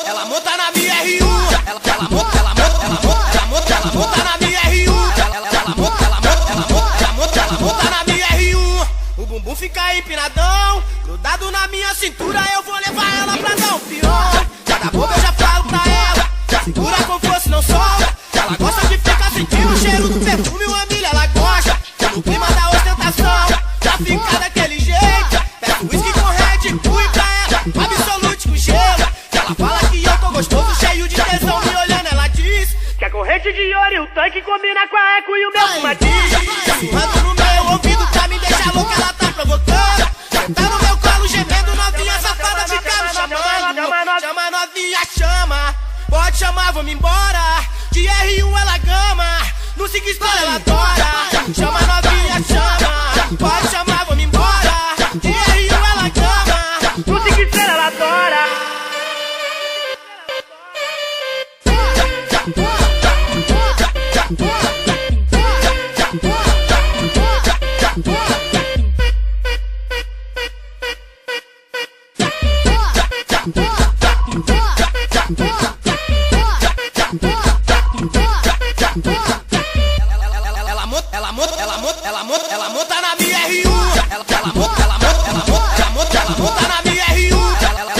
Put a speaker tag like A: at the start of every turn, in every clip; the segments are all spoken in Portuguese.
A: Ela monta na minha R1. Ela monta na minha R1. Ela monta na minha R1. O bumbum fica empinadão, grudado na minha cintura. Eu vou levar ela pra dar um pior. Cada boca eu já falo pra ela, segura com força, não solta. Ela gosta de ficar sentindo o cheiro do perfume, uma milha ela gosta. No clima da ostentação, já fica daquele jeito. Peço whisky com Red Bull e pra ela Absolute com gelo. Ela fala que eu tô gostoso, cheio de tesão. Me olhando ela diz que a corrente de ouro e o tanque combina com a eco e o meu fumadinho. Sussurrando no meu ouvido pra me deixar louca, ela tá provocando. Tá no meu colo gemendo, novinha safada fica me chamando. Chama novinha, chama, pode chamar, vamos embora. De R1 ela gama, no siga história ela adora. Chama novinha, chama, pode chamar, vamos embora. De R1 ela gama, no siga história ela adora. Ela monta na minha R1. Ela monta na minha R1. Ela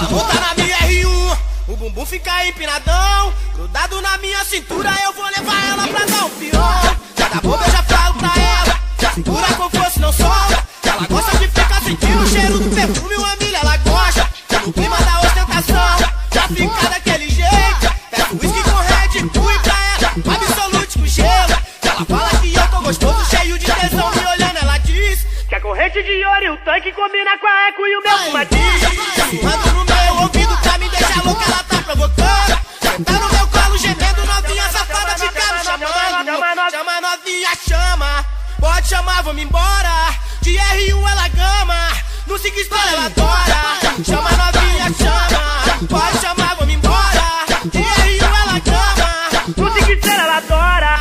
A: monta na minha R1. O bumbum fica empinadão, grudado na minha cintura. Eu vou levar ela pra dar um pior. Cada boca eu já falo pra ela, segura com força, não solta. Ela gosta de ficar sentindo o cheiro do perfume, uma milha ela gosta. No clima da ostentação, já fica daquele jeito. Peço whisky com Red Bull e pra ela Absolute com gelo. Ela fala que eu tô gostoso, cheio de tesão. Me olhando ela diz que a corrente de ouro e o tanque combina com a eco e o meu fumadinho. Sussurrando no meu ouvido pra me deixar louca, ela tá provocando. Tá no meu colo gemendo, novinha safada fica me chamando. Chama novinha, chama, pode chamar, vamos embora. De R1 ela gama, no siga história ela adora. Chama novinha, chama, pode chamar, vamos embora. De R1 ela gama, no siga história ela adora.